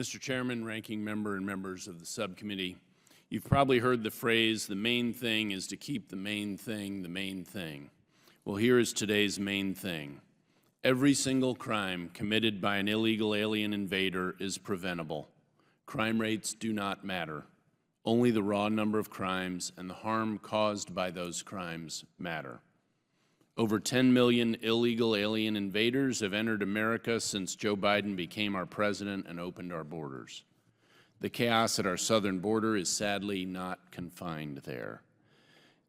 Mr. Chairman, Ranking Member, and members of the subcommittee, you've probably heard the phrase, the main thing is to keep the main thing the main thing. Well, here is today's main thing. Every single crime committed by an illegal alien invader is preventable. Crime rates do not matter. Only the raw number of crimes and the harm caused by those crimes matter. Over 10 million illegal alien invaders have entered America since Joe Biden became our president and opened our borders. The chaos at our southern border is sadly not confined there.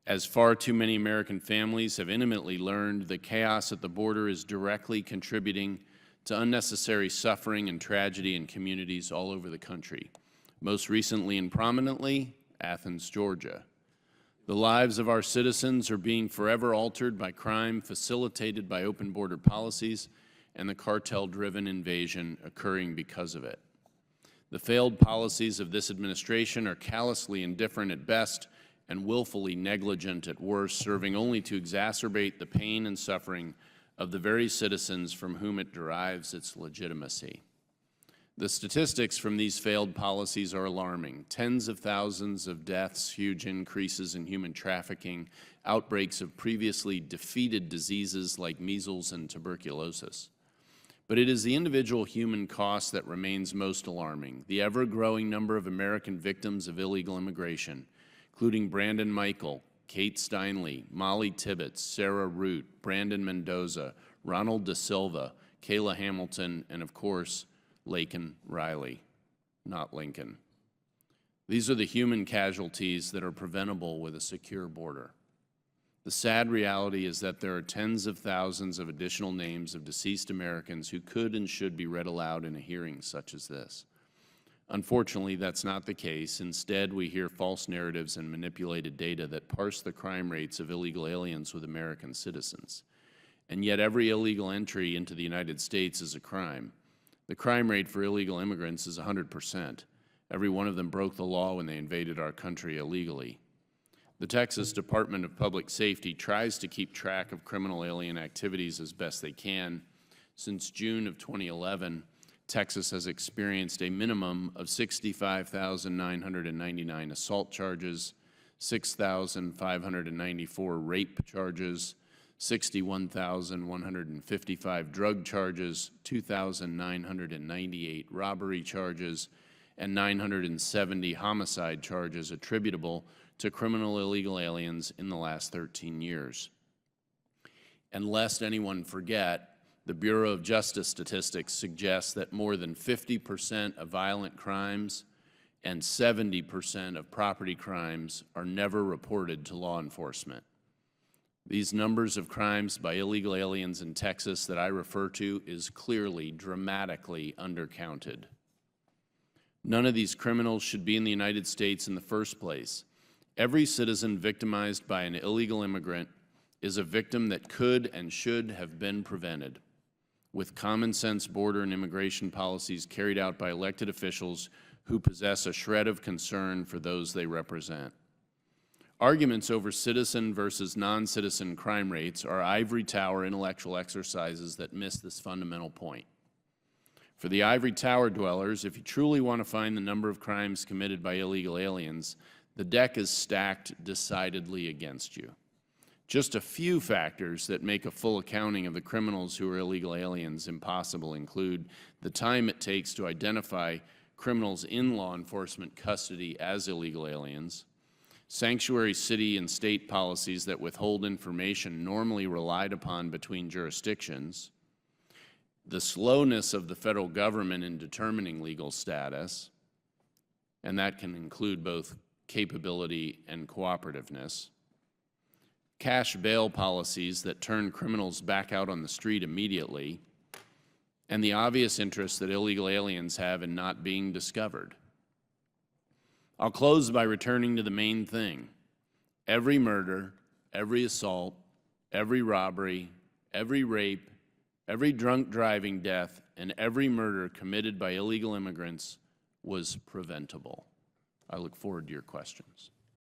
As far too many American families have intimately learned, the chaos at the border is directly contributing to unnecessary suffering and tragedy in communities all over the country, most recently and prominently, Athens, Georgia. The lives of our citizens are being forever altered by crime facilitated by open border policies and the cartel-driven invasion occurring because of it. The failed policies of this administration are callously indifferent at best and willfully negligent at worst, serving only to exacerbate the pain and suffering of the very citizens from whom it derives its legitimacy. The statistics from these failed policies are alarming. Tens of thousands of deaths, huge increases in human trafficking, outbreaks of previously defeated diseases like measles and tuberculosis. But it is the individual human cost that remains most alarming. The ever-growing number of American victims of illegal immigration, including Brandon Michael, Kate Steinle, Molly Tibbetts, Sarah Root, Brandon Mendoza, Ronald Da Silva, Kayla Hamilton, and of course, Laken Riley, not Lincoln. These are the human casualties that are preventable with a secure border. The sad reality is that there are tens of thousands of additional names of deceased Americans who could and should be read aloud in a hearing such as this. Unfortunately, that's not the case. Instead, we hear false narratives and manipulated data that parse the crime rates of illegal aliens with American citizens. And yet every illegal entry into the United States is a crime. The crime rate for illegal immigrants is 100%. Every one of them broke the law when they invaded our country illegally. The Texas Department of Public Safety tries to keep track of criminal alien activities as best they can. Since June of 2011, Texas has experienced a minimum of 65,999 assault charges, 6,594 rape charges, 61,155 drug charges, 2,998 robbery charges, and 970 homicide charges attributable to criminal illegal aliens in the last 13 years. And lest anyone forget, the Bureau of Justice Statistics suggests that more than 50% of violent crimes and 70% of property crimes are never reported to law enforcement. These numbers of crimes by illegal aliens in Texas that I refer to is clearly dramatically undercounted. None of these criminals should be in the United States in the first place. Every citizen victimized by an illegal immigrant is a victim that could and should have been prevented with common sense border and immigration policies carried out by elected officials who possess a shred of concern for those they represent. Arguments over citizen versus non-citizen crime rates are ivory tower intellectual exercises that miss this fundamental point. For the ivory tower dwellers, if you truly want to find the number of crimes committed by illegal aliens, the deck is stacked decidedly against you. Just a few factors that make a full accounting of the criminals who are illegal aliens impossible include the time it takes to identify criminals in law enforcement custody as illegal aliens, sanctuary city and state policies that withhold information normally relied upon between jurisdictions, the slowness of the federal government in determining legal status, and that can include both capability and cooperativeness, cash bail policies that turn criminals back out on the street immediately, and the obvious interest that illegal aliens have in not being discovered. I'll close by returning to the main thing. Every murder, every assault, every robbery, every rape, every drunk driving death, and every murder committed by illegal immigrants was preventable. I look forward to your questions.